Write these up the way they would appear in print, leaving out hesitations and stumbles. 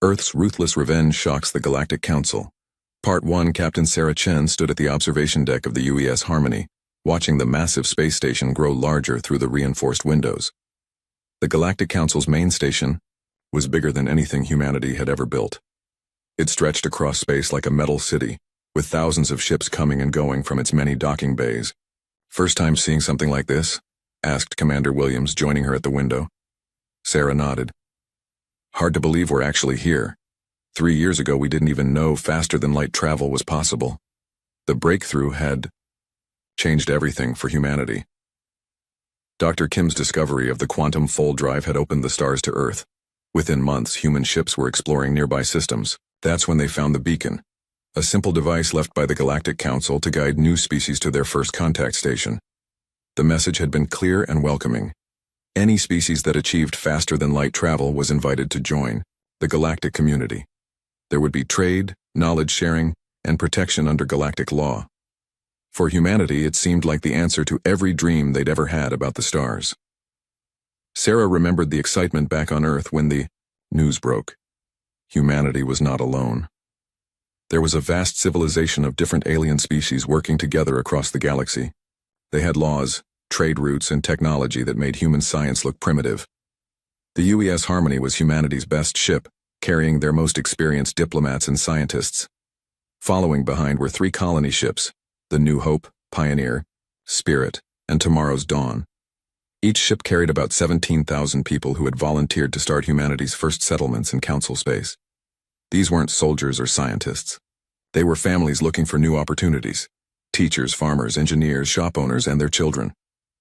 Earth's ruthless revenge shocks the Galactic Council. Part 1. Captain Sarah Chen stood at the observation deck of the UES Harmony, watching the massive space station grow larger through the reinforced windows. The Galactic Council's main station was bigger than anything humanity had ever built. It stretched across space like a metal city, with thousands of ships coming and going from its many docking bays. "First time seeing something like this?" asked Commander Williams, joining her at the window. Sarah nodded. "Hard to believe we're actually here. 3 years ago we didn't even know faster-than-light travel was possible. The breakthrough had changed everything for humanity." Dr. Kim's discovery of the quantum fold drive had opened the stars to Earth. Within months, human ships were exploring nearby systems. That's when they found the beacon, a simple device left by the Galactic Council to guide new species to their first contact station. The message had been clear and welcoming. Any species that achieved faster-than-light travel was invited to join the galactic community. There would be trade, knowledge sharing, and protection under galactic law. For humanity, it seemed like the answer to every dream they'd ever had about the stars. Sarah remembered the excitement back on Earth when the news broke. Humanity was not alone. There was a vast civilization of different alien species working together across the galaxy. They had laws, trade routes, and technology that made human science look primitive. The UES Harmony was humanity's best ship, carrying their most experienced diplomats and scientists. Following behind were 3 colony ships, the New Hope, Pioneer, Spirit, and Tomorrow's Dawn. Each ship carried about 17,000 people who had volunteered to start humanity's first settlements in Council space. These weren't soldiers or scientists. They were families looking for new opportunities. Teachers, farmers, engineers, shop owners, and their children.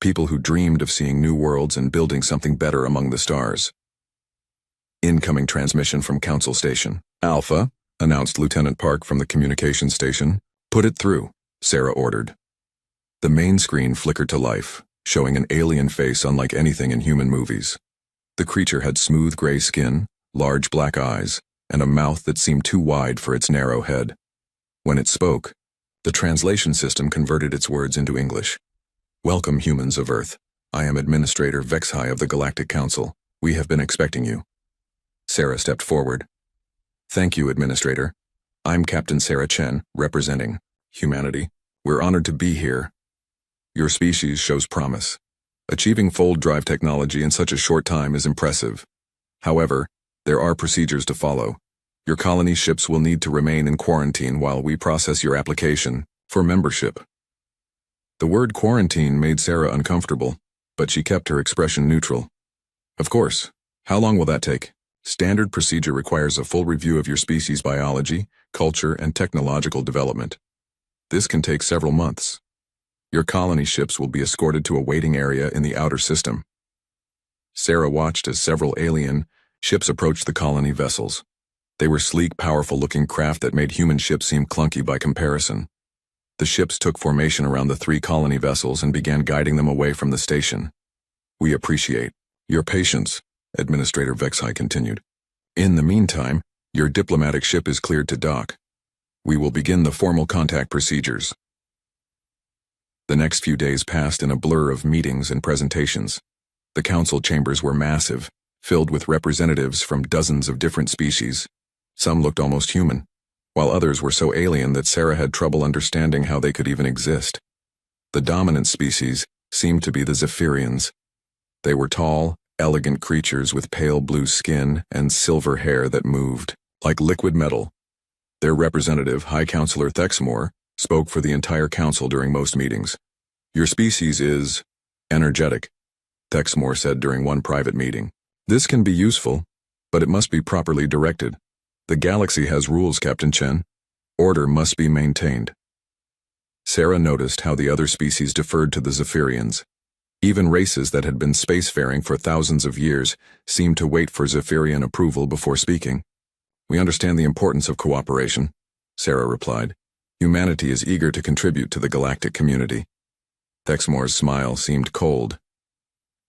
People who dreamed of seeing new worlds and building something better among the stars. Incoming transmission from Council Station. "Alpha," announced Lieutenant Park from the communications station. "Put it through," Sarah ordered. The main screen flickered to life, showing an alien face unlike anything in human movies. The creature had smooth gray skin, large black eyes, and a mouth that seemed too wide for its narrow head. When it spoke, the translation system converted its words into English. "Welcome, humans of Earth. I am Administrator HFY of the Galactic Council. We have been expecting you." Sarah stepped forward. "Thank you, Administrator. I'm Captain Sarah Chen, representing humanity. We're honored to be here. Your species shows promise. Achieving fold drive technology in such a short time is impressive. However, there are procedures to follow. Your colony ships will need to remain in quarantine while we process your application for membership." The word quarantine made Sarah uncomfortable, but she kept her expression neutral. "Of course. How long will that take?" "Standard procedure requires a full review of your species' biology, culture, and technological development. This can take several months. Your colony ships will be escorted to a waiting area in the outer system." Sarah watched as several alien ships approached the colony vessels. They were sleek, powerful-looking craft that made human ships seem clunky by comparison. The ships took formation around the 3 colony vessels and began guiding them away from the station. "We appreciate your patience," Administrator HFY continued. "In the meantime, your diplomatic ship is cleared to dock. We will begin the formal contact procedures." The next few days passed in a blur of meetings and presentations. The council chambers were massive, filled with representatives from dozens of different species. Some looked almost human, while others were so alien that Sarah had trouble understanding how they could even exist. The dominant species seemed to be the Zephyrians. They were tall, elegant creatures with pale blue skin and silver hair that moved like liquid metal. Their representative, High Counselor Thexmore, spoke for the entire council during most meetings. "Your species is energetic," Thexmore said during one private meeting. "This can be useful, but it must be properly directed. The galaxy has rules, Captain Chen. Order must be maintained." Sarah noticed how the other species deferred to the Zephyrians. Even races that had been spacefaring for thousands of years seemed to wait for Zephyrian approval before speaking. "We understand the importance of cooperation," Sarah replied. "Humanity is eager to contribute to the galactic community." Thexmore's smile seemed cold.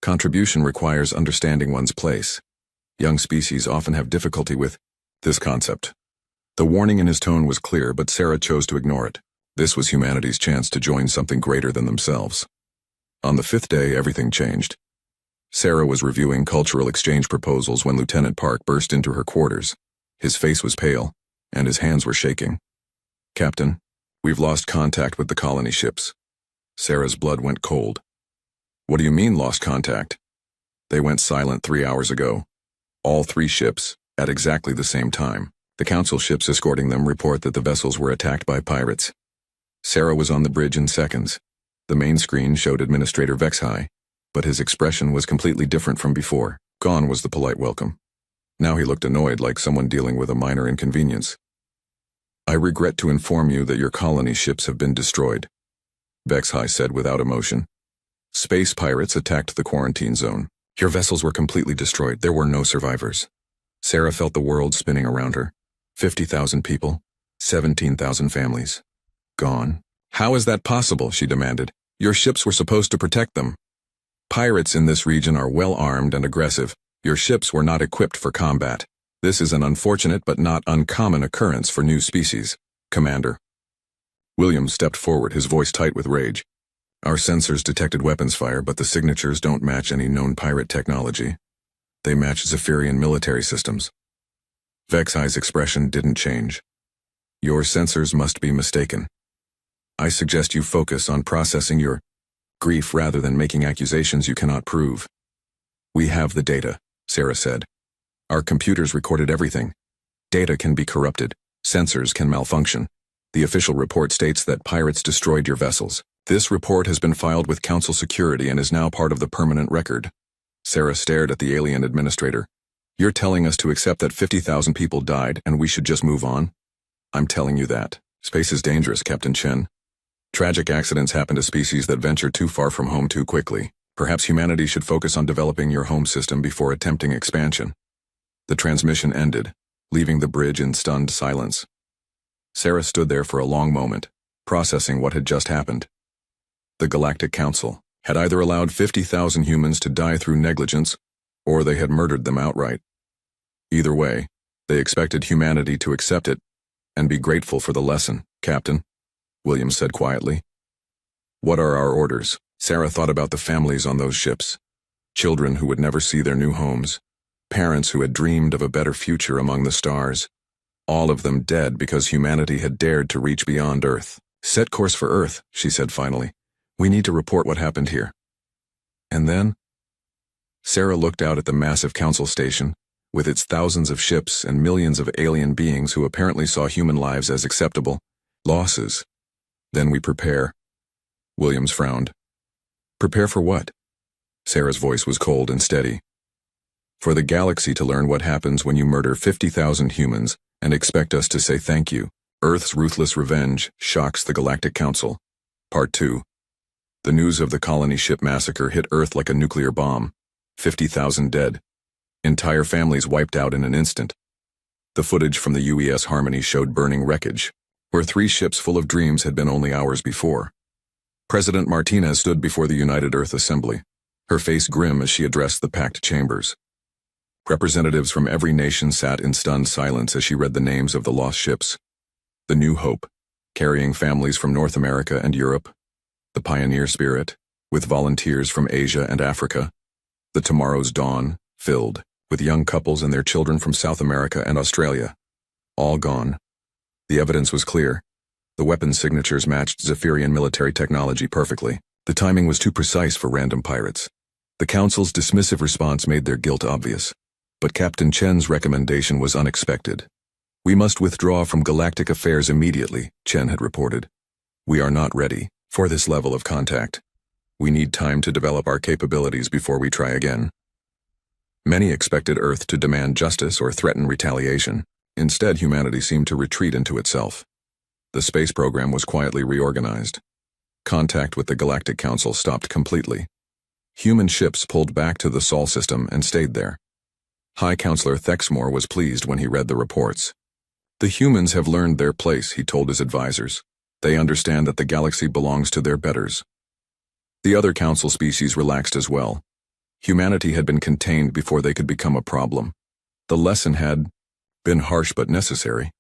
"Contribution requires understanding one's place. Young species often have difficulty with this concept." The warning in his tone was clear, but Sarah chose to ignore it. This was humanity's chance to join something greater than themselves. On the 5th day, everything changed. Sarah was reviewing cultural exchange proposals when Lieutenant Park burst into her quarters. His face was pale, and his hands were shaking. "Captain, we've lost contact with the colony ships." Sarah's blood went cold. "What do you mean, lost contact?" "They went silent 3 hours ago. All 3 ships, at exactly the same time. The council ships escorting them report that the vessels were attacked by pirates." Sarah was on the bridge in seconds. The main screen showed Administrator HFY, but his expression was completely different from before. Gone was the polite welcome. Now he looked annoyed, like someone dealing with a minor inconvenience. "I regret to inform you that your colony ships have been destroyed," HFY said without emotion. "Space pirates attacked the quarantine zone. Your vessels were completely destroyed. There were no survivors." Sarah felt the world spinning around her. 50,000 people, 17,000 families. Gone. "How is that possible?" she demanded. "Your ships were supposed to protect them. Pirates in this region are well armed and aggressive. Your ships were not equipped for combat. This is an unfortunate but not uncommon occurrence for new species, Commander." Williams stepped forward, his voice tight with rage. "Our sensors detected weapons fire, but the signatures don't match any known pirate technology. They match Zephyrian military systems." HFY's expression didn't change. "Your sensors must be mistaken. I suggest you focus on processing your grief rather than making accusations you cannot prove." "We have the data," Sarah said. "Our computers recorded everything. Data can be corrupted. Sensors can malfunction. The official report states that pirates destroyed your vessels. This report has been filed with Council Security and is now part of the permanent record." Sarah stared at the alien administrator. "You're telling us to accept that 50,000 people died and we should just move on?" "I'm telling you that. Space is dangerous, Captain Chen. Tragic accidents happen to species that venture too far from home too quickly. Perhaps humanity should focus on developing your home system before attempting expansion." The transmission ended, leaving the bridge in stunned silence. Sarah stood there for a long moment, processing what had just happened. The Galactic Council had either allowed 50,000 humans to die through negligence, or they had murdered them outright. Either way, they expected humanity to accept it and be grateful for the lesson. "Captain," Williams said quietly. "What are our orders?" Sarah thought about the families on those ships. Children who would never see their new homes. Parents who had dreamed of a better future among the stars. All of them dead because humanity had dared to reach beyond Earth. "Set course for Earth," she said finally. "We need to report what happened here." And then? Sarah looked out at the massive council station, with its thousands of ships and millions of alien beings who apparently saw human lives as acceptable losses. "Then we prepare." Williams frowned. "Prepare for what?" Sarah's voice was cold and steady. "For the galaxy to learn what happens when you murder 50,000 humans and expect us to say thank you. Earth's ruthless revenge shocks the Galactic Council. Part 2. The news of the colony ship massacre hit Earth like a nuclear bomb. 50,000 dead. Entire families wiped out in an instant. The footage from the UES Harmony showed burning wreckage, where 3 ships full of dreams had been only hours before. President Martinez stood before the United Earth Assembly, her face grim as she addressed the packed chambers. Representatives from every nation sat in stunned silence as she read the names of the lost ships. The New Hope, carrying families from North America and Europe. The Pioneer Spirit, with volunteers from Asia and Africa. The Tomorrow's Dawn, filled with young couples and their children from South America and Australia. All gone. The evidence was clear. The weapons signatures matched Zephyrian military technology perfectly. The timing was too precise for random pirates. The Council's dismissive response made their guilt obvious. But Captain Chen's recommendation was unexpected. "We must withdraw from galactic affairs immediately," Chen had reported. "We are not ready for this level of contact. We need time to develop our capabilities before we try again." Many expected Earth to demand justice or threaten retaliation. Instead, humanity seemed to retreat into itself. The space program was quietly reorganized. Contact with the Galactic Council stopped completely. Human ships pulled back to the Sol system and stayed there. High Counselor Thexmore was pleased when he read the reports. "The humans have learned their place," he told his advisors. "They understand that the galaxy belongs to their betters." The other council species relaxed as well. Humanity had been contained before they could become a problem. The lesson had been harsh but necessary.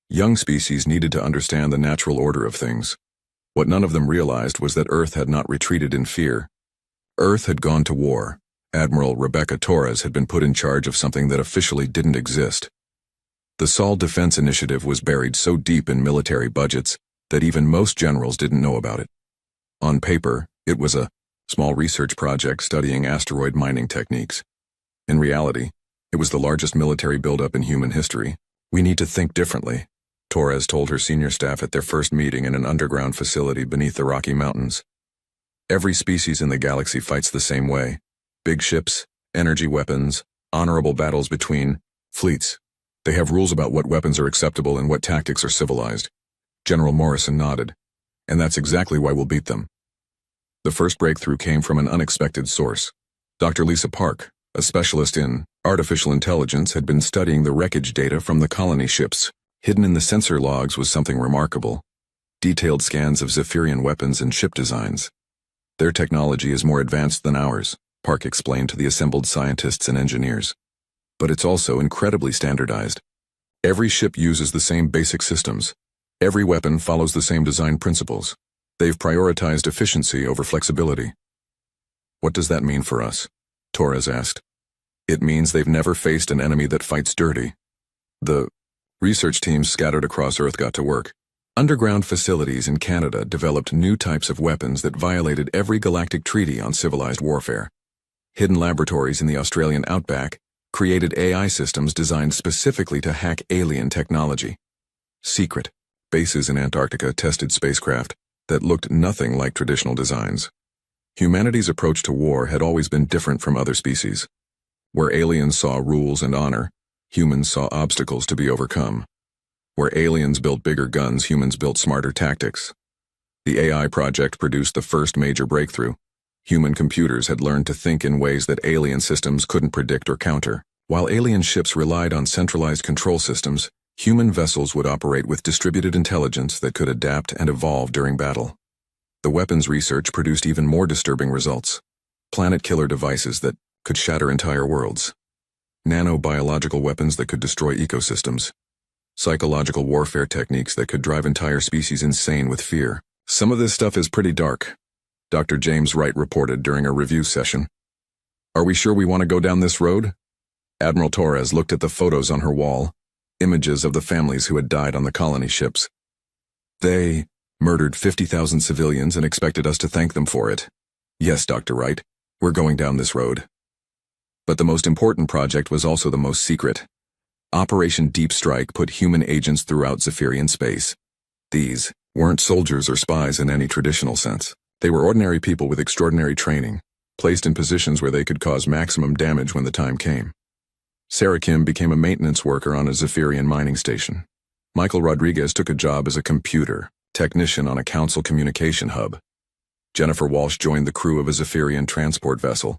Young species needed to understand the natural order of things. What none of them realized was that Earth had not retreated in fear. Earth had gone to war. Admiral Rebecca Torres had been put in charge of something that officially didn't exist. The Sol Defense Initiative was buried so deep in military budgets that even most generals didn't know about it. On paper, it was a small research project studying asteroid mining techniques. In reality, it was the largest military buildup in human history. We need to think differently, Torres told her senior staff at their first meeting in an underground facility beneath the Rocky Mountains. Every species in the galaxy fights the same way. Big ships, energy weapons, honorable battles between fleets. They have rules about what weapons are acceptable and what tactics are civilized. General Morrison nodded. And that's exactly why we'll beat them. The first breakthrough came from an unexpected source. Dr. Lisa Park, a specialist in artificial intelligence, had been studying the wreckage data from the colony ships. Hidden in the sensor logs was something remarkable. Detailed scans of Zephyrian weapons and ship designs. Their technology is more advanced than ours, Park explained to the assembled scientists and engineers. But it's also incredibly standardized. Every ship uses the same basic systems. Every weapon follows the same design principles. They've prioritized efficiency over flexibility. What does that mean for us? Torres asked. It means they've never faced an enemy that fights dirty. The research teams scattered across Earth got to work. Underground facilities in Canada developed new types of weapons that violated every galactic treaty on civilized warfare. Hidden laboratories in the Australian outback created AI systems designed specifically to hack alien technology. Secret bases in Antarctica tested spacecraft that looked nothing like traditional designs. Humanity's approach to war had always been different from other species. Where aliens saw rules and honor, humans saw obstacles to be overcome. Where aliens built bigger guns, humans built smarter tactics. The AI project produced the first major breakthrough. Human computers had learned to think in ways that alien systems couldn't predict or counter. While alien ships relied on centralized control systems, human vessels would operate with distributed intelligence that could adapt and evolve during battle. The weapons research produced even more disturbing results. Planet-killer devices that could shatter entire worlds. Nanobiological weapons that could destroy ecosystems. Psychological warfare techniques that could drive entire species insane with fear. Some of this stuff is pretty dark, Dr. James Wright reported during a review session. Are we sure we want to go down this road? Admiral Torres looked at the photos on her wall, images of the families who had died on the colony ships. They murdered 50,000 civilians and expected us to thank them for it. Yes, Dr. Wright, we're going down this road. But the most important project was also the most secret. Operation Deep Strike put human agents throughout Zephyrian space. These weren't soldiers or spies in any traditional sense. They were ordinary people with extraordinary training, placed in positions where they could cause maximum damage when the time came. Sarah Kim became a maintenance worker on a Zephyrian mining station. Michael Rodriguez took a job as a computer technician on a council communication hub. Jennifer Walsh joined the crew of a Zephyrian transport vessel.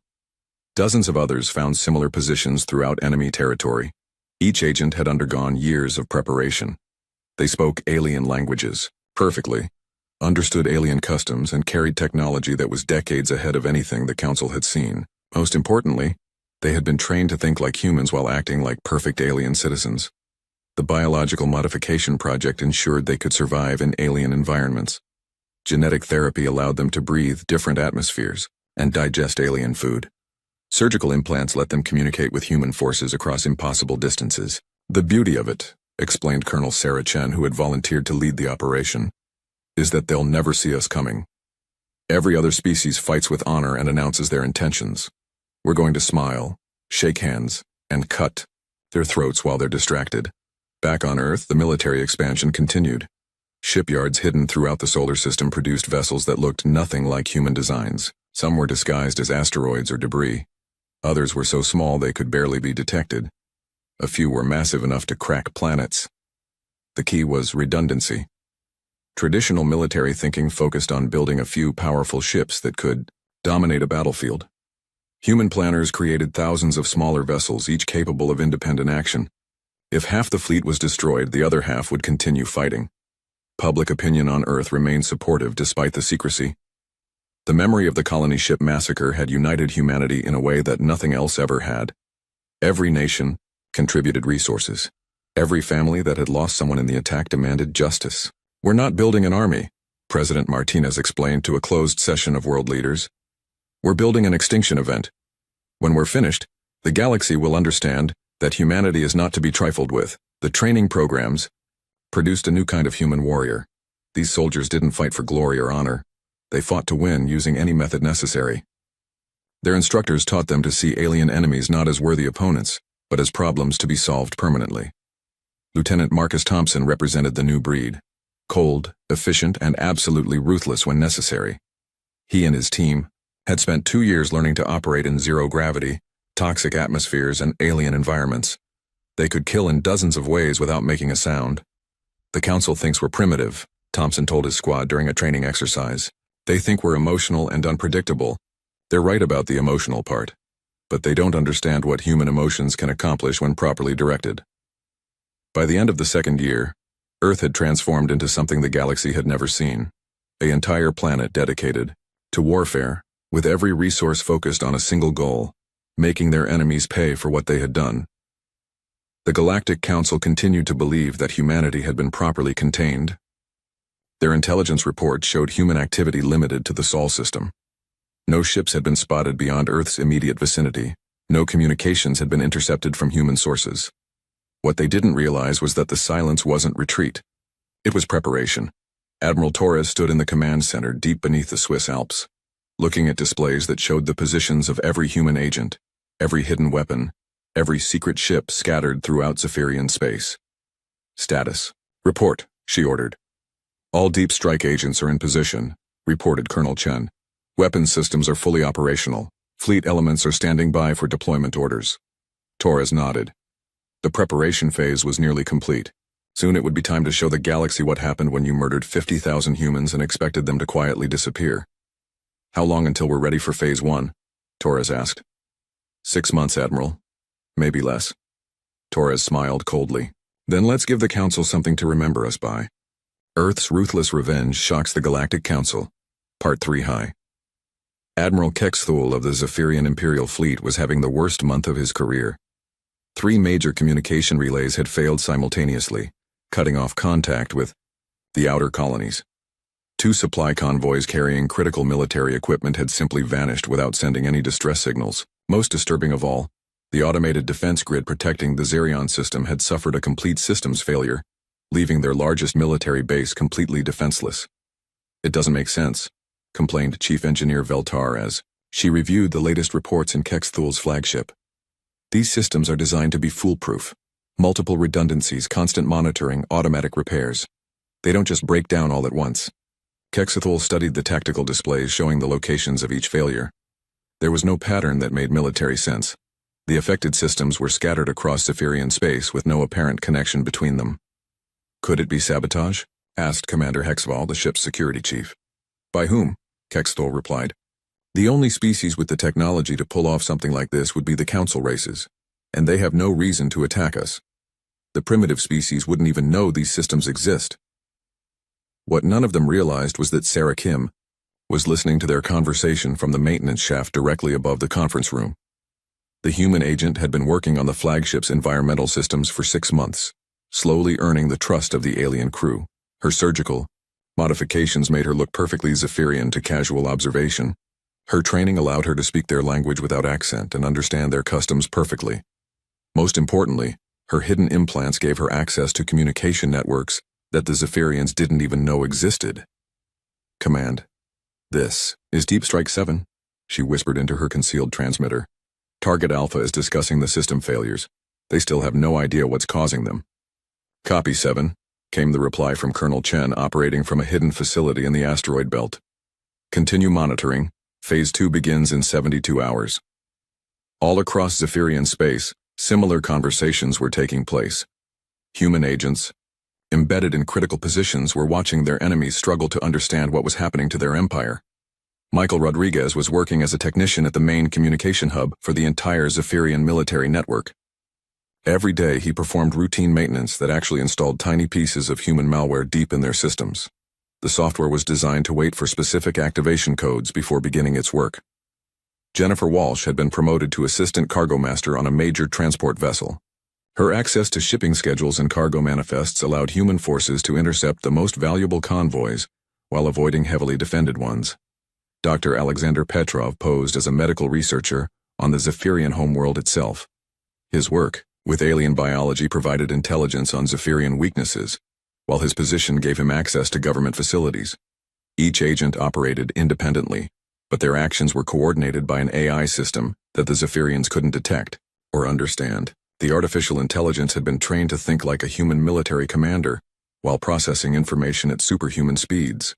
Dozens of others found similar positions throughout enemy territory. Each agent had undergone years of preparation. They spoke alien languages perfectly, understood alien customs, and carried technology that was decades ahead of anything the Council had seen. Most importantly, they had been trained to think like humans while acting like perfect alien citizens. The biological modification project ensured they could survive in alien environments. Genetic therapy allowed them to breathe different atmospheres and digest alien food. Surgical implants let them communicate with human forces across impossible distances. The beauty of it, explained Colonel Sarah Chen, who had volunteered to lead the operation, is that they'll never see us coming. Every other species fights with honor and announces their intentions. We're going to smile, shake hands, and cut their throats while they're distracted. Back on Earth, the military expansion continued. Shipyards hidden throughout the solar system produced vessels that looked nothing like human designs. Some were disguised as asteroids or debris. Others were so small they could barely be detected. A few were massive enough to crack planets. The key was redundancy. Traditional military thinking focused on building a few powerful ships that could dominate a battlefield. Human planners created thousands of smaller vessels, each capable of independent action. If half the fleet was destroyed, the other half would continue fighting. Public opinion on Earth remained supportive despite the secrecy. The memory of the colony ship massacre had united humanity in a way that nothing else ever had. Every nation contributed resources. Every family that had lost someone in the attack demanded justice. We're not building an army, President Martinez explained to a closed session of world leaders. We're building an extinction event. When we're finished, the galaxy will understand that humanity is not to be trifled with. The training programs produced a new kind of human warrior. These soldiers didn't fight for glory or honor. They fought to win using any method necessary. Their instructors taught them to see alien enemies not as worthy opponents, but as problems to be solved permanently. Lieutenant Marcus Thompson represented the new breed. Cold, efficient, and absolutely ruthless when necessary. He and his team had spent 2 years learning to operate in zero-gravity, toxic atmospheres, and alien environments. They could kill in dozens of ways without making a sound. The Council thinks we're primitive, Thompson told his squad during a training exercise. They think we're emotional and unpredictable. They're right about the emotional part, but they don't understand what human emotions can accomplish when properly directed. By the end of the second year, Earth had transformed into something the galaxy had never seen. An entire planet dedicated to warfare, with every resource focused on a single goal, making their enemies pay for what they had done. The Galactic Council continued to believe that humanity had been properly contained. Their intelligence reports showed human activity limited to the Sol system. No ships had been spotted beyond Earth's immediate vicinity. No communications had been intercepted from human sources. What they didn't realize was that the silence wasn't retreat. It was preparation. Admiral Torres stood in the command center deep beneath the Swiss Alps, looking at displays that showed the positions of every human agent, every hidden weapon, every secret ship scattered throughout Zephyrian space. Status. Report, she ordered. All deep strike agents are in position, reported Colonel Chen. Weapons systems are fully operational. Fleet elements are standing by for deployment orders. Torres nodded. The preparation phase was nearly complete. Soon it would be time to show the galaxy what happened when you murdered 50,000 humans and expected them to quietly disappear. How long until we're ready for Phase 1? Torres asked. 6 months, Admiral. Maybe less. Torres smiled coldly. Then let's give the Council something to remember us by. Earth's ruthless revenge shocks the Galactic Council. Part 3 High. Admiral Kexthul of the Zephyrian Imperial Fleet was having the worst month of his career. 3 major communication relays had failed simultaneously, cutting off contact with the outer colonies. 2 supply convoys carrying critical military equipment had simply vanished without sending any distress signals. Most disturbing of all, the automated defense grid protecting the Zerion system had suffered a complete systems failure, leaving their largest military base completely defenseless. It doesn't make sense, complained Chief Engineer Veltar as she reviewed the latest reports in Kexthul's flagship. These systems are designed to be foolproof. Multiple redundancies, constant monitoring, automatic repairs. They don't just break down all at once. Kexthul studied the tactical displays showing the locations of each failure. There was no pattern that made military sense. The affected systems were scattered across Zephyrian space with no apparent connection between them. Could it be sabotage? Asked Commander Hexval, the ship's security chief. By whom? Kexthul replied. The only species with the technology to pull off something like this would be the Council races, and they have no reason to attack us. The primitive species wouldn't even know these systems exist. What none of them realized was that Sarah Kim was listening to their conversation from the maintenance shaft directly above the conference room. The human agent had been working on the flagship's environmental systems for 6 months, slowly earning the trust of the alien crew. Her surgical modifications made her look perfectly Zephyrian to casual observation. Her training allowed her to speak their language without accent and understand their customs perfectly. Most importantly, her hidden implants gave her access to communication networks that the Zephyrians didn't even know existed. Command. This is Deep Strike 7, she whispered into her concealed transmitter. Target Alpha is discussing the system failures. They still have no idea what's causing them. Copy 7, came the reply from Colonel Chen operating from a hidden facility in the asteroid belt. Continue monitoring. Phase 2 begins in 72 hours. All across Zephyrian space, similar conversations were taking place. Human agents, embedded in critical positions, were watching their enemies struggle to understand what was happening to their empire. Michael Rodriguez was working as a technician at the main communication hub for the entire Zephyrian military network. Every day he performed routine maintenance that actually installed tiny pieces of human malware deep in their systems. The software was designed to wait for specific activation codes before beginning its work. Jennifer Walsh had been promoted to assistant cargo master on a major transport vessel. Her access to shipping schedules and cargo manifests allowed human forces to intercept the most valuable convoys while avoiding heavily defended ones. Dr. Alexander Petrov posed as a medical researcher on the Zephyrian homeworld itself. His work with alien biology provided intelligence on Zephyrian weaknesses, while his position gave him access to government facilities. Each agent operated independently, but their actions were coordinated by an AI system that the Zephyrians couldn't detect or understand. The artificial intelligence had been trained to think like a human military commander while processing information at superhuman speeds.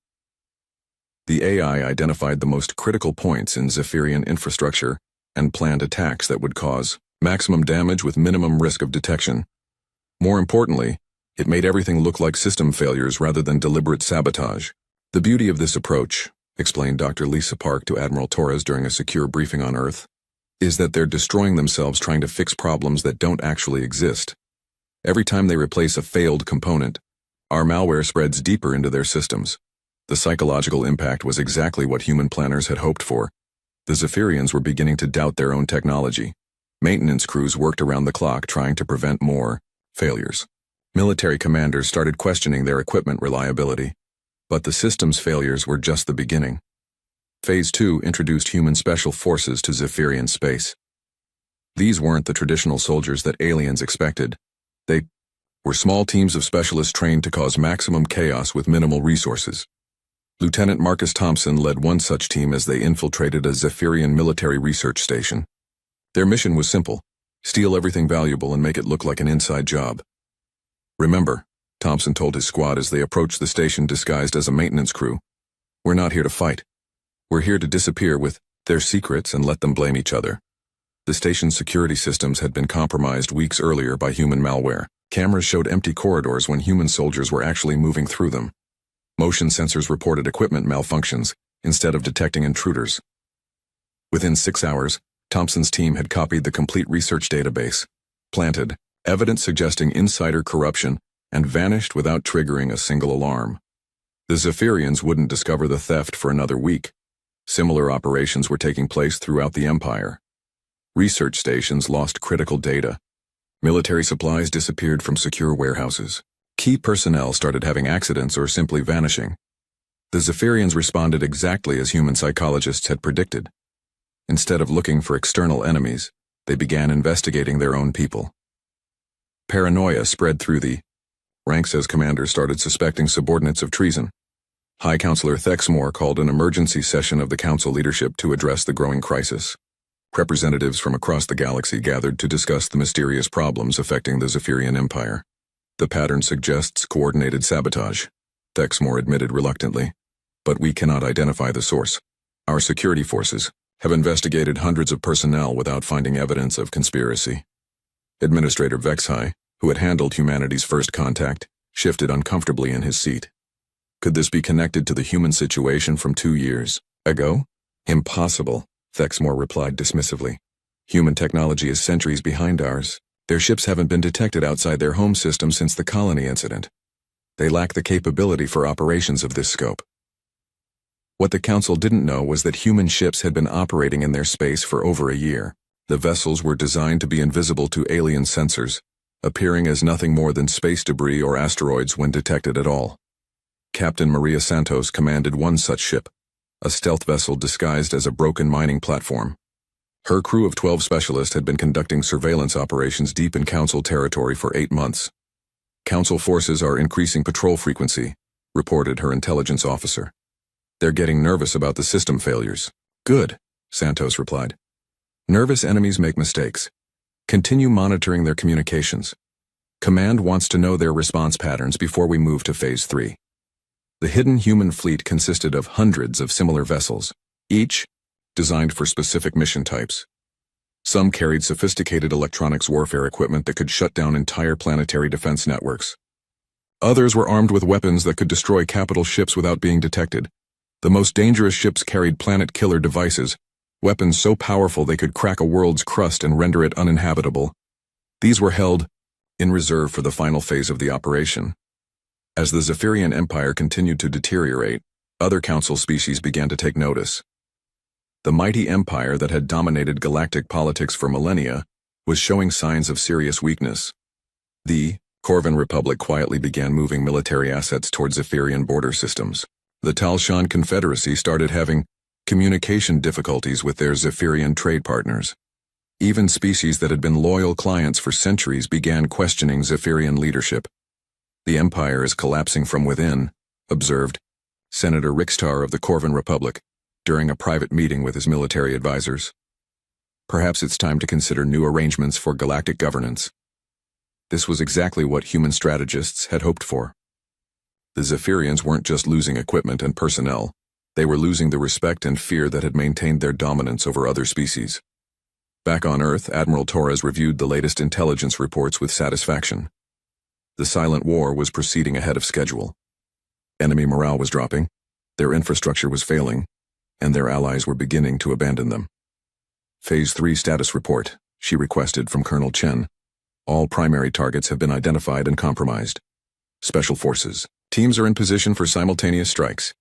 The AI identified the most critical points in Zephyrian infrastructure and planned attacks that would cause maximum damage with minimum risk of detection. More importantly, it made everything look like system failures rather than deliberate sabotage. The beauty of this approach, explained Dr. Lisa Park to Admiral Torres during a secure briefing on Earth, is that they're destroying themselves trying to fix problems that don't actually exist. Every time they replace a failed component, our malware spreads deeper into their systems. The psychological impact was exactly what human planners had hoped for. The Zephyrians were beginning to doubt their own technology. Maintenance crews worked around the clock trying to prevent more failures. Military commanders started questioning their equipment reliability. But the system's failures were just the beginning. Phase 2 introduced human special forces to Zephyrian space. These weren't the traditional soldiers that aliens expected. They were small teams of specialists trained to cause maximum chaos with minimal resources. Lieutenant Marcus Thompson led one such team as they infiltrated a Zephyrian military research station. Their mission was simple: steal everything valuable and make it look like an inside job. "Remember," Thompson told his squad as they approached the station disguised as a maintenance crew, "we're not here to fight. We're here to disappear with their secrets and let them blame each other." The station's security systems had been compromised weeks earlier by human malware. Cameras showed empty corridors when human soldiers were actually moving through them. Motion sensors reported equipment malfunctions instead of detecting intruders. Within 6 hours, Thompson's team had copied the complete research database, planted evidence suggesting insider corruption, and vanished without triggering a single alarm. The Zephyrians wouldn't discover the theft for another week. Similar operations were taking place throughout the Empire. Research stations lost critical data. Military supplies disappeared from secure warehouses. Key personnel started having accidents or simply vanishing. The Zephyrians responded exactly as human psychologists had predicted. Instead of looking for external enemies, they began investigating their own people. Paranoia spread through the ranks as commanders started suspecting subordinates of treason. High Counselor Thexmore called an emergency session of the Council leadership to address the growing crisis. Representatives from across the galaxy gathered to discuss the mysterious problems affecting the Zephyrian Empire. "The pattern suggests coordinated sabotage," Thexmore admitted reluctantly. "But we cannot identify the source. Our security forces have investigated hundreds of personnel without finding evidence of conspiracy." Administrator Vexhai, who had handled humanity's first contact, shifted uncomfortably in his seat. Could this be connected to the human situation from 2 years ago? "Impossible," Thexmore replied dismissively. "Human technology is centuries behind ours. Their ships haven't been detected outside their home system since the colony incident. They lack the capability for operations of this scope." What the Council didn't know was that human ships had been operating in their space for over a year. The vessels were designed to be invisible to alien sensors, appearing as nothing more than space debris or asteroids when detected at all. Captain Maria Santos commanded one such ship, a stealth vessel disguised as a broken mining platform. Her crew of 12 specialists had been conducting surveillance operations deep in Council territory for 8 months. "Council forces are increasing patrol frequency," reported her intelligence officer. "They're getting nervous about the system failures." "Good," Santos replied. "Nervous enemies make mistakes. Continue monitoring their communications. Command wants to know their response patterns before we move to Phase 3. The hidden human fleet consisted of hundreds of similar vessels, each designed for specific mission types. Some carried sophisticated electronics warfare equipment that could shut down entire planetary defense networks. Others were armed with weapons that could destroy capital ships without being detected. The most dangerous ships carried planet-killer devices, weapons so powerful they could crack a world's crust and render it uninhabitable. These were held in reserve for the final phase of the operation. As the Zephyrian Empire continued to deteriorate, other Council species began to take notice. The mighty empire that had dominated galactic politics for millennia was showing signs of serious weakness. The Corvan Republic quietly began moving military assets towards Zephyrian border systems. The Talshan Confederacy started having communication difficulties with their Zephyrian trade partners. Even species that had been loyal clients for centuries began questioning Zephyrian leadership. "The Empire is collapsing from within," observed Senator Rixtar of the Corvan Republic during a private meeting with his military advisors. "Perhaps it's time to consider new arrangements for galactic governance." This was exactly what human strategists had hoped for. The Zephyrians weren't just losing equipment and personnel, they were losing the respect and fear that had maintained their dominance over other species. Back on Earth, Admiral Torres reviewed the latest intelligence reports with satisfaction. The silent war was proceeding ahead of schedule. Enemy morale was dropping, their infrastructure was failing, and their allies were beginning to abandon them. "Phase 3 status report," she requested from Colonel Chen. "All primary targets have been identified and compromised. Special forces. Teams are in position for simultaneous strikes.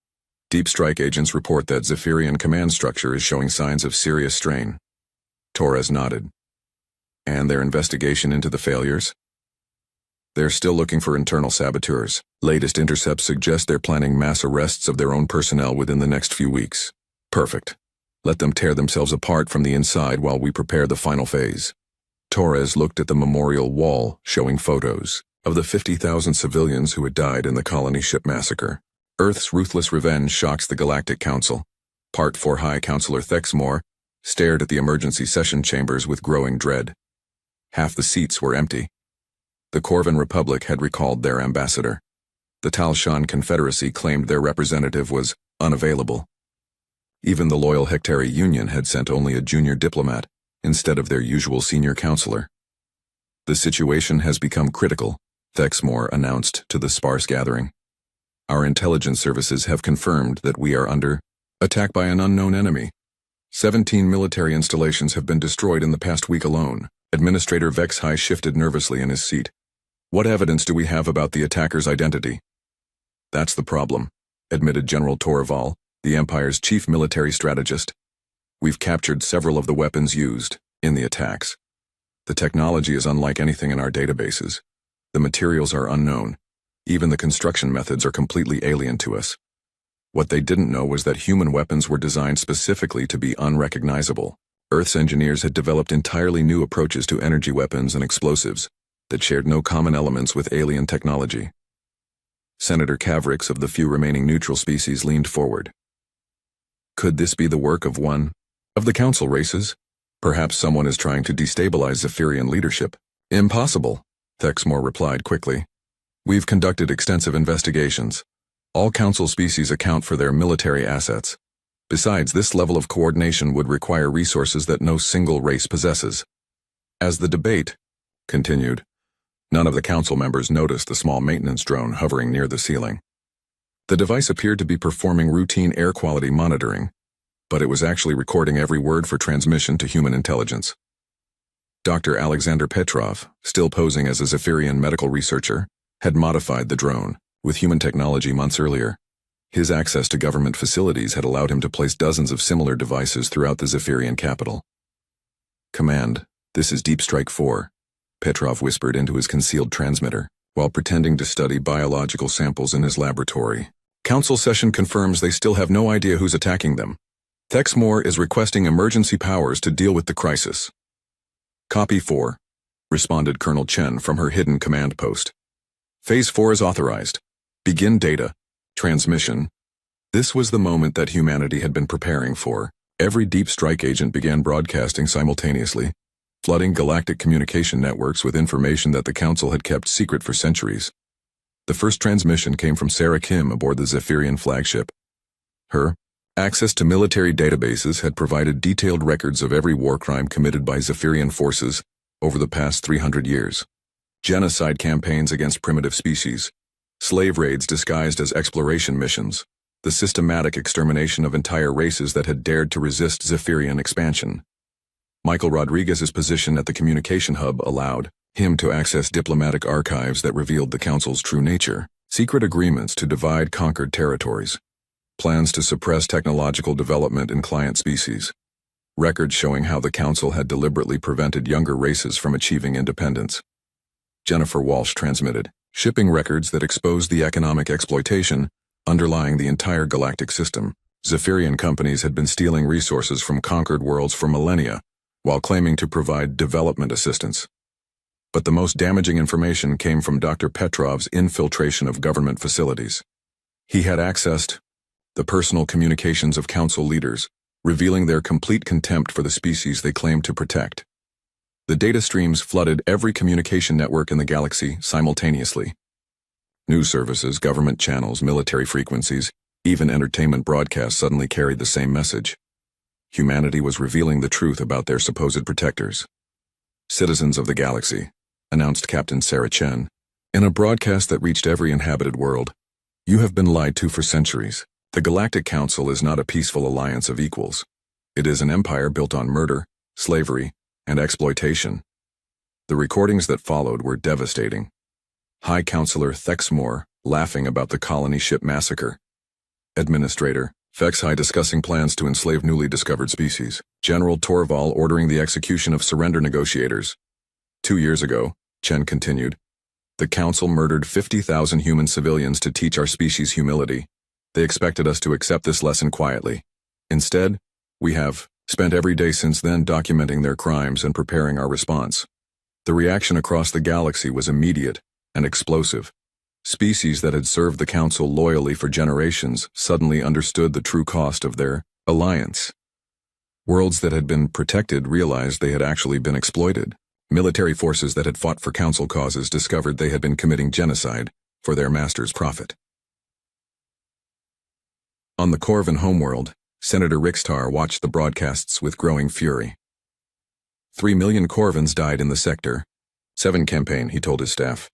Deep strike agents report that Zephyrian command structure is showing signs of serious strain." Torres nodded. "And their investigation into the failures?" "They're still looking for internal saboteurs. Latest intercepts suggest they're planning mass arrests of their own personnel within the next few weeks." "Perfect. Let them tear themselves apart from the inside while we prepare the final phase." Torres looked at the memorial wall showing photos of the 50,000 civilians who had died in the colony ship massacre. Earth's ruthless revenge shocks the Galactic Council. Part 4 High Counselor Thexmore stared at the emergency session chambers with growing dread. Half the seats were empty. The Corvan Republic had recalled their ambassador. The Talshan Confederacy claimed their representative was unavailable. Even the loyal Hectari Union had sent only a junior diplomat instead of their usual senior counselor. "The situation has become critical," Thexmore announced to the sparse gathering. "Our intelligence services have confirmed that we are under attack by an unknown enemy. 17 military installations have been destroyed in the past week alone." Administrator Vexhai shifted nervously in his seat. "What evidence do we have about the attacker's identity?" "That's the problem," admitted General Torval, the Empire's chief military strategist. "We've captured several of the weapons used in the attacks. The technology is unlike anything in our databases. The materials are unknown. Even the construction methods are completely alien to us. What they didn't know was that human weapons were designed specifically to be unrecognizable. Earth's engineers had developed entirely new approaches to energy weapons and explosives that shared no common elements with alien technology." Senator Cavrix of the few remaining neutral species leaned forward. "Could this be the work of one of the council races? Perhaps someone is trying to destabilize Zephyrian leadership." "Impossible," Thexmore replied quickly. "We've conducted extensive investigations. All council species account for their military assets. Besides, this level of coordination would require resources that no single race possesses." As the debate continued, none of the council members noticed the small maintenance drone hovering near the ceiling. The device appeared to be performing routine air quality monitoring, but it was actually recording every word for transmission to human intelligence. Dr. Alexander Petrov, still posing as a Zephyrian medical researcher, had modified the drone with human technology months earlier. His access to government facilities had allowed him to place dozens of similar devices throughout the Zephyrian capital. "Command, this is Deep Strike 4, Petrov whispered into his concealed transmitter, while pretending to study biological samples in his laboratory. "Council session confirms they still have no idea who's attacking them. Thexmore is requesting emergency powers to deal with the crisis." "Copy 4, responded Colonel Chen from her hidden command post. "Phase 4 is authorized. Begin data transmission." This was the moment that humanity had been preparing for. Every deep strike agent began broadcasting simultaneously, flooding galactic communication networks with information that the Council had kept secret for centuries. The first transmission came from Sarah Kim aboard the Zephyrian flagship. Her access to military databases had provided detailed records of every war crime committed by Zephyrian forces over the past 300 years. Genocide campaigns against primitive species, slave raids disguised as exploration missions, the systematic extermination of entire races that had dared to resist Zephyrian expansion. Michael Rodriguez's position at the communication hub allowed him to access diplomatic archives that revealed the Council's true nature, secret agreements to divide conquered territories, plans to suppress technological development in client species, records showing how the Council had deliberately prevented younger races from achieving independence. Jennifer Walsh transmitted shipping records that exposed the economic exploitation underlying the entire galactic system. Zephyrian companies had been stealing resources from conquered worlds for millennia, while claiming to provide development assistance. But the most damaging information came from Dr. Petrov's infiltration of government facilities. He had accessed the personal communications of council leaders, revealing their complete contempt for the species they claimed to protect. The data streams flooded every communication network in the galaxy simultaneously. News services, government channels, military frequencies, even entertainment broadcasts suddenly carried the same message. Humanity was revealing the truth about their supposed protectors. "Citizens of the galaxy," announced Captain Sarah Chen, in a broadcast that reached every inhabited world, "you have been lied to for centuries. The Galactic Council is not a peaceful alliance of equals. It is an empire built on murder, slavery, and exploitation." The recordings that followed were devastating. High Counselor Thexmore laughing about the colony ship massacre. Administrator HFY discussing plans to enslave newly discovered species. General Torval ordering the execution of surrender negotiators. 2 years ago, Chen continued, the Council murdered 50,000 human civilians to teach our species humility. They expected us to accept this lesson quietly. Instead, we have spent every day since then documenting their crimes and preparing our response. The reaction across the galaxy was immediate and explosive. Species that had served the Council loyally for generations suddenly understood the true cost of their alliance. Worlds that had been protected realized they had actually been exploited. Military forces that had fought for Council causes discovered they had been committing genocide for their master's profit. On the Corvin homeworld, Senator Rixtar watched the broadcasts with growing fury. 3 million Corvins died in the sector. 7 campaign, he told his staff.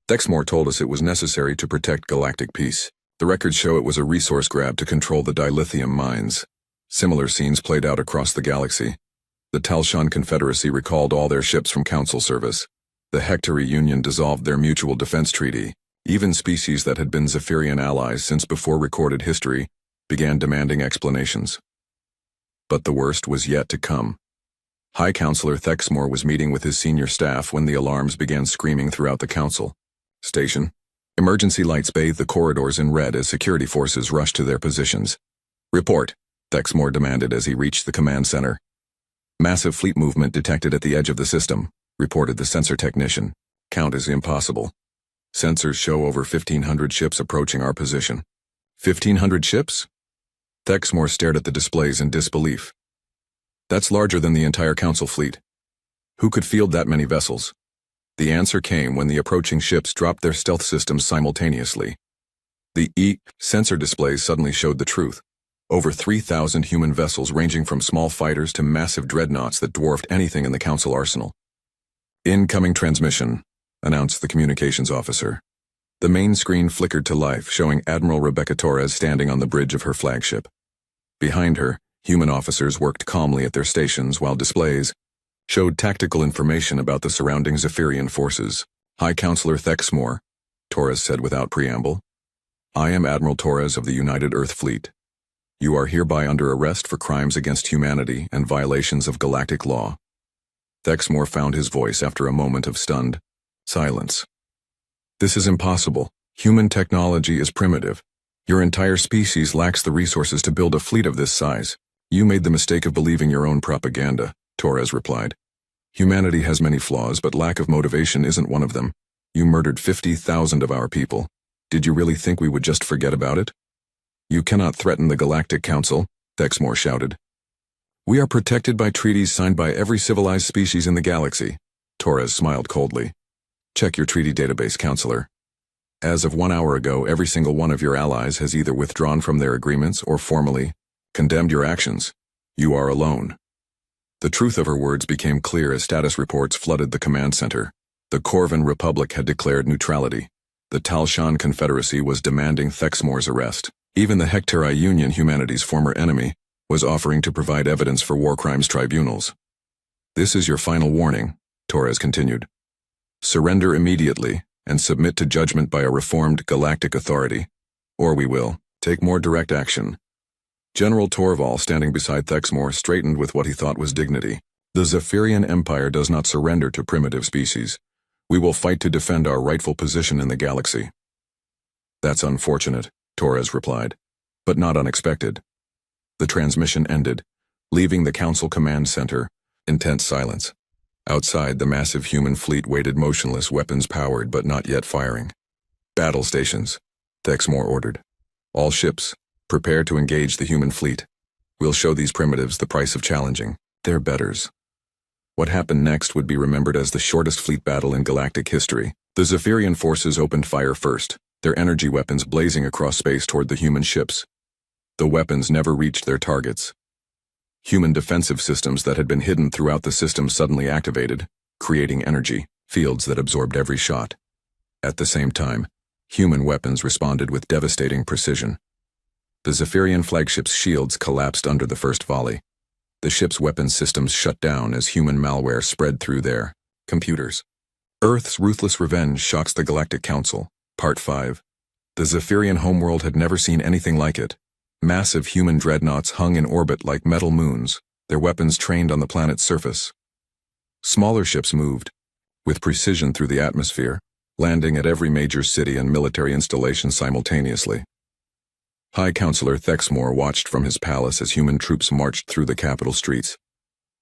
Thexmore told us it was necessary to protect galactic peace. The records show it was a resource grab to control the dilithium mines. Similar scenes played out across the galaxy. The Talshan Confederacy recalled all their ships from Council service. The Hectori Union dissolved their mutual defense treaty. Even species that had been Zephyrian allies since before recorded history began demanding explanations. But the worst was yet to come. High Counselor Thexmore was meeting with his senior staff when the alarms began screaming throughout the Council. Station. Emergency lights bathed the corridors in red as security forces rushed to their positions. "Report," Thexmore demanded as he reached the command center. "Massive fleet movement detected at the edge of the system," reported the sensor technician. "Count is impossible. Sensors show over 1,500 ships approaching our position." 1,500 ships? Thexmore stared at the displays in disbelief. "That's larger than the entire Council fleet. Who could field that many vessels?" The answer came when the approaching ships dropped their stealth systems simultaneously. The sensor displays suddenly showed the truth. Over 3,000 human vessels ranging from small fighters to massive dreadnoughts that dwarfed anything in the Council arsenal. "Incoming transmission," announced the communications officer. The main screen flickered to life, showing Admiral Rebecca Torres standing on the bridge of her flagship. Behind her, human officers worked calmly at their stations while displays showed tactical information about the surrounding Zephyrian forces. "High Counselor Thexmore," Torres said without preamble. "I am Admiral Torres of the United Earth Fleet. You are hereby under arrest for crimes against humanity and violations of galactic law." Thexmore found his voice after a moment of stunned silence. "This is impossible. Human technology is primitive. Your entire species lacks the resources to build a fleet of this size. You made the mistake of believing your own propaganda," Torres replied. "Humanity has many flaws, but lack of motivation isn't one of them. You murdered 50,000 of our people. Did you really think we would just forget about it?" "You cannot threaten the Galactic Council," Thexmore shouted. "We are protected by treaties signed by every civilized species in the galaxy," Torres smiled coldly. "Check your treaty database, Counselor. As of 1 hour ago, every single one of your allies has either withdrawn from their agreements or formally condemned your actions. You are alone." The truth of her words became clear as status reports flooded the command center. The Corvin Republic had declared neutrality. The Talshan Confederacy was demanding Thexmore's arrest. Even the Hectori Union, humanity's former enemy, was offering to provide evidence for war crimes tribunals. "This is your final warning," Torres continued. "Surrender immediately and submit to judgment by a reformed galactic authority, or we will take more direct action." General Torval, standing beside Thexmore, straightened with what he thought was dignity. "The Zephyrian Empire does not surrender to primitive species. We will fight to defend our rightful position in the galaxy." "That's unfortunate," Torres replied, "but not unexpected." The transmission ended, leaving the Council Command Center Intense silence. Outside, the massive human fleet waited motionless, weapons powered but not yet firing. Battle stations, Thexmore ordered. All ships, prepare to engage the human fleet. We'll show these primitives the price of challenging. They're betters. What happened next would be remembered as the shortest fleet battle in galactic history. The Zephyrian forces opened fire first, their energy weapons blazing across space toward the human ships. The weapons never reached their targets. Human defensive systems that had been hidden throughout the system suddenly activated, creating energy fields that absorbed every shot. At the same time, human weapons responded with devastating precision. The Zephyrian flagship's shields collapsed under the first volley. The ship's weapons systems shut down as human malware spread through their computers. Earth's ruthless revenge shocks the Galactic Council. Part 5. The Zephyrian homeworld had never seen anything like it. Massive human dreadnoughts hung in orbit like metal moons, their weapons trained on the planet's surface. Smaller ships moved, with precision through the atmosphere, landing at every major city and military installation simultaneously. High Counselor Thexmore watched from his palace as human troops marched through the capital streets.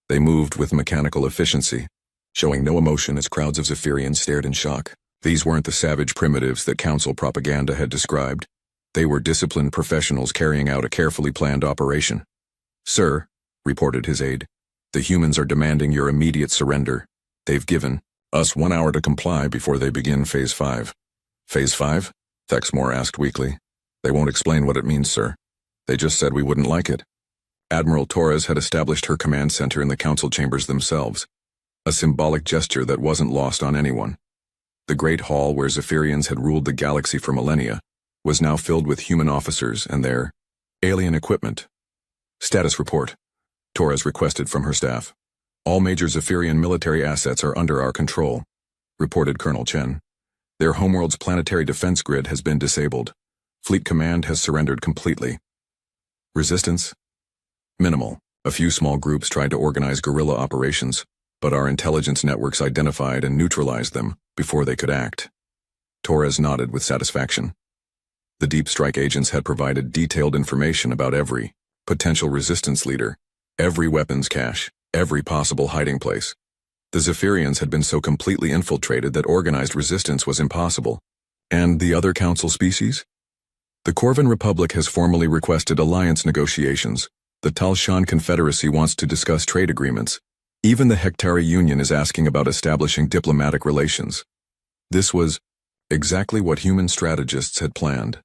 They moved with mechanical efficiency, showing no emotion as crowds of Zephyrians stared in shock. These weren't the savage primitives that Council propaganda had described. They were disciplined professionals carrying out a carefully planned operation. "Sir," reported his aide, "the humans are demanding your immediate surrender. They've given us 1 hour to comply before they begin Phase 5. "Phase 5? Thexmore asked weakly. "They won't explain what it means, sir. They just said we wouldn't like it." Admiral Torres had established her command center in the council chambers themselves, a symbolic gesture that wasn't lost on anyone. The great hall where Zephyrians had ruled the galaxy for millennia was now filled with human officers and their alien equipment. "Status report," Torres requested from her staff. "All major Zephyrian military assets are under our control," reported Colonel Chen. "Their homeworld's planetary defense grid has been disabled. Fleet command has surrendered completely." "Resistance?" "Minimal. A few small groups tried to organize guerrilla operations, but our intelligence networks identified and neutralized them before they could act." Torres nodded with satisfaction. The deep strike agents had provided detailed information about every potential resistance leader, every weapons cache, every possible hiding place. The Zephyrians had been so completely infiltrated that organized resistance was impossible. And the other council species? "The Corvan Republic has formally requested alliance negotiations. The Talshan Confederacy wants to discuss trade agreements. Even the Hectari Union is asking about establishing diplomatic relations." This was exactly what human strategists had planned.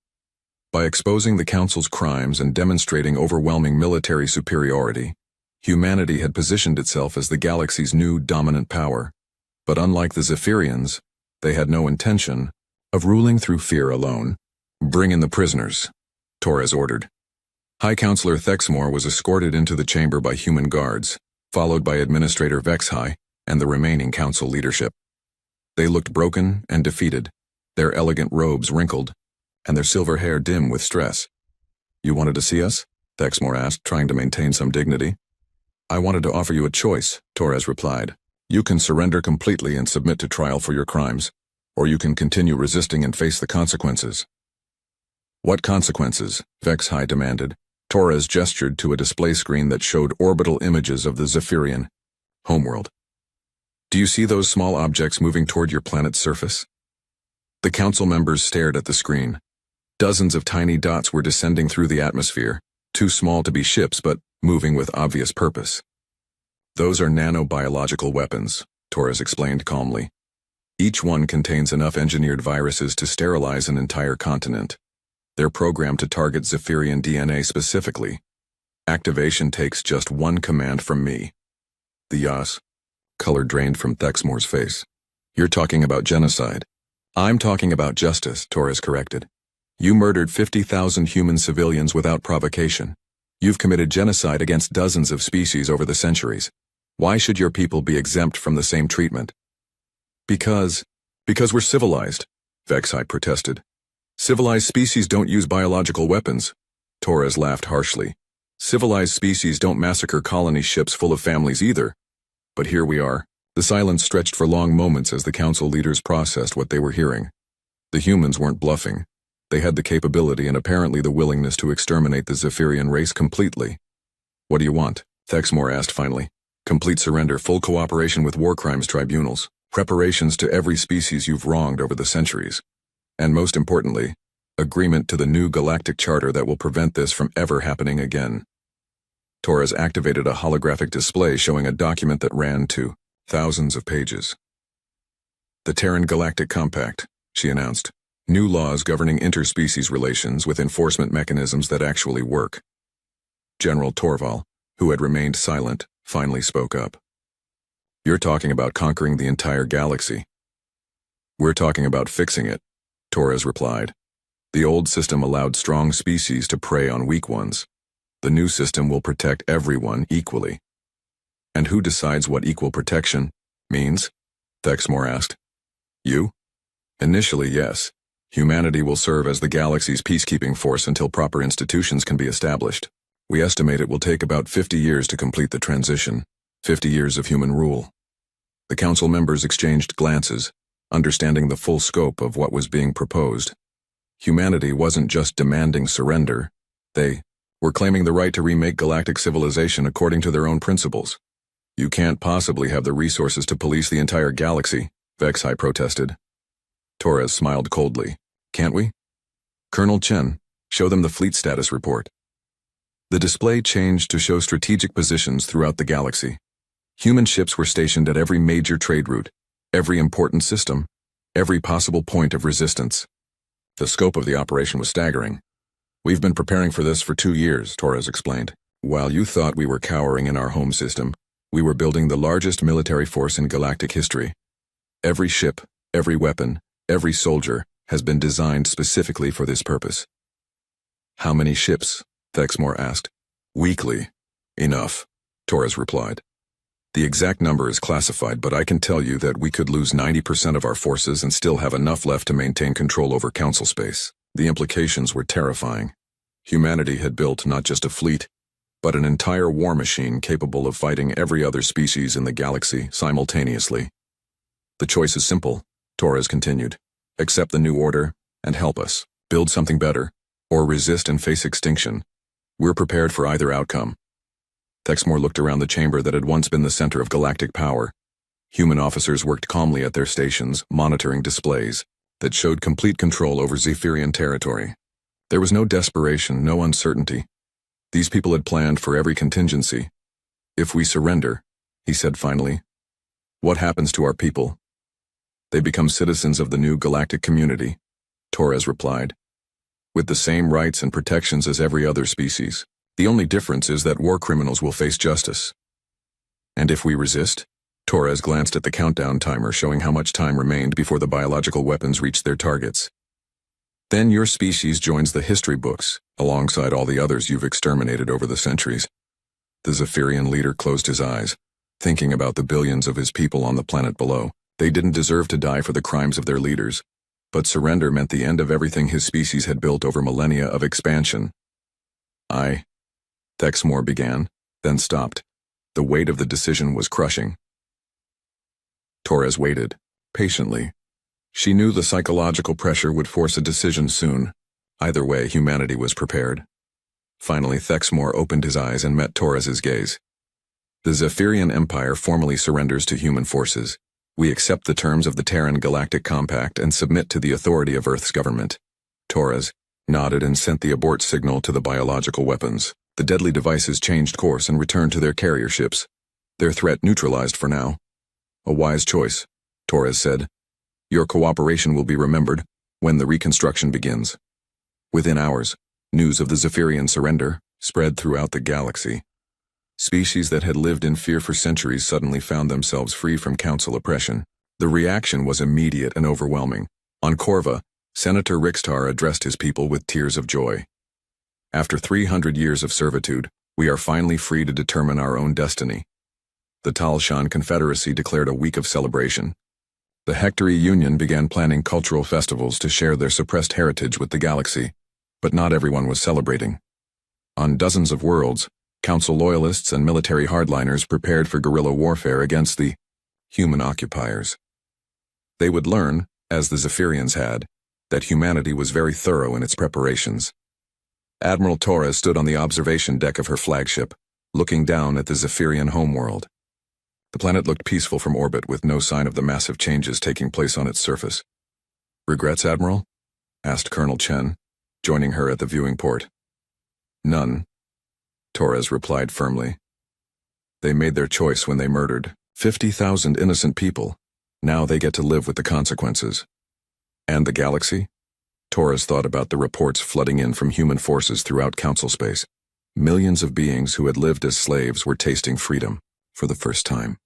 By exposing the Council's crimes and demonstrating overwhelming military superiority, humanity had positioned itself as the galaxy's new dominant power. But unlike the Zephyrians, they had no intention of ruling through fear alone. "Bring in the prisoners," Torres ordered. High Counselor Thexmore was escorted into the chamber by human guards, followed by Administrator Vexhai and the remaining council leadership. They looked broken and defeated, their elegant robes wrinkled, and their silver hair dim with stress. "You wanted to see us?" Thexmore asked, trying to maintain some dignity. "I wanted to offer you a choice," Torres replied. "You can surrender completely and submit to trial for your crimes, or you can continue resisting and face the consequences." "What consequences?" Vexhai demanded. Torres gestured to a display screen that showed orbital images of the Zephyrian homeworld. "Do you see those small objects moving toward your planet's surface?" The council members stared at the screen. Dozens of tiny dots were descending through the atmosphere, too small to be ships but moving with obvious purpose. "Those are nanobiological weapons," Torres explained calmly. "Each one contains enough engineered viruses to sterilize an entire continent. They're programmed to target Zephyrian DNA specifically. Activation takes just one command from me." The Yas. Color drained from Thexmore's face. "You're talking about genocide." "I'm talking about justice," Torres corrected. "You murdered 50,000 human civilians without provocation. You've committed genocide against dozens of species over the centuries. Why should your people be exempt from the same treatment?" Because we're civilized," Vexhai protested. "Civilized species don't use biological weapons." Torres laughed harshly. "Civilized species don't massacre colony ships full of families either. But here we are." The silence stretched for long moments as the council leaders processed what they were hearing. The humans weren't bluffing. They had the capability and apparently the willingness to exterminate the Zephyrian race completely. "What do you want?" Thexmore asked finally. Complete surrender, full cooperation with war crimes tribunals, reparations to every species you've wronged over the centuries. And most importantly, agreement to the new Galactic Charter that will prevent this from ever happening again. Torres activated a holographic display showing a document that ran to thousands of pages. The Terran Galactic Compact, she announced. New laws governing interspecies relations with enforcement mechanisms that actually work. General Torval, who had remained silent, finally spoke up. You're talking about conquering the entire galaxy. We're talking about fixing it, Torres replied. The old system allowed strong species to prey on weak ones. The new system will protect everyone equally. And who decides what equal protection means? Thexmore asked. You? Initially, yes. Humanity will serve as the galaxy's peacekeeping force until proper institutions can be established. We estimate it will take about 50 years to complete the transition, 50 years of human rule. The council members exchanged glances, understanding the full scope of what was being proposed. Humanity wasn't just demanding surrender. They were claiming the right to remake galactic civilization according to their own principles. You can't possibly have the resources to police the entire galaxy, Vexhi protested. Torres smiled coldly. Can't we? Colonel Chen, show them the fleet status report. The display changed to show strategic positions throughout the galaxy. Human ships were stationed at every major trade route, every important system, every possible point of resistance. The scope of the operation was staggering. We've been preparing for this for 2 years, Torres explained. While you thought we were cowering in our home system, we were building the largest military force in galactic history. Every ship, every weapon, every soldier has been designed specifically for this purpose. How many ships? Thexmore asked. Weekly. Enough, Torres replied. The exact number is classified, but I can tell you that we could lose 90% of our forces and still have enough left to maintain control over council space. The implications were terrifying. Humanity had built not just a fleet, but an entire war machine capable of fighting every other species in the galaxy simultaneously. The choice is simple, Torres continued. Accept the new order and help us build something better, or resist and face extinction. We're prepared for either outcome. Thexmore looked around the chamber that had once been the center of galactic power. Human officers worked calmly at their stations, monitoring displays that showed complete control over Zephyrian territory. There was no desperation, no uncertainty. These people had planned for every contingency. If we surrender, he said finally, what happens to our people? They become citizens of the new galactic community, Torres replied, with the same rights and protections as every other species. The only difference is that war criminals will face justice. And if we resist? Torres glanced at the countdown timer showing how much time remained before the biological weapons reached their targets. Then your species joins the history books, alongside all the others you've exterminated over the centuries. The Zephyrian leader closed his eyes, thinking about the billions of his people on the planet below. They didn't deserve to die for the crimes of their leaders, but surrender meant the end of everything his species had built over millennia of expansion. Thexmore began, then stopped. The weight of the decision was crushing. Torres waited, patiently. She knew the psychological pressure would force a decision soon. Either way, humanity was prepared. Finally, Thexmore opened his eyes and met Torres's gaze. The Zephyrian Empire formally surrenders to human forces. We accept the terms of the Terran Galactic Compact and submit to the authority of Earth's government. Torres nodded and sent the abort signal to the biological weapons. The deadly devices changed course and returned to their carrier ships. Their threat neutralized for now. A wise choice, Torres said. Your cooperation will be remembered when the reconstruction begins. Within hours, news of the Zephyrian surrender spread throughout the galaxy. Species that had lived in fear for centuries suddenly found themselves free from council oppression. The reaction was immediate and overwhelming. On Corva, Senator Rixtar addressed his people with tears of joy. After 300 years of servitude, we are finally free to determine our own destiny. The Talshan Confederacy declared a week of celebration. The Hectory Union began planning cultural festivals to share their suppressed heritage with the galaxy, but not everyone was celebrating. On dozens of worlds, council loyalists and military hardliners prepared for guerrilla warfare against the human occupiers. They would learn, as the Zephyrians had, that humanity was very thorough in its preparations. Admiral Torres stood on the observation deck of her flagship, looking down at the Zephyrian homeworld. The planet looked peaceful from orbit with no sign of the massive changes taking place on its surface. "Regrets, Admiral?" asked Colonel Chen, joining her at the viewing port. "None," Torres replied firmly. "They made their choice when they murdered 50,000 innocent people. Now they get to live with the consequences." "And the galaxy?" Torres thought about the reports flooding in from human forces throughout Council space. Millions of beings who had lived as slaves were tasting freedom for the first time.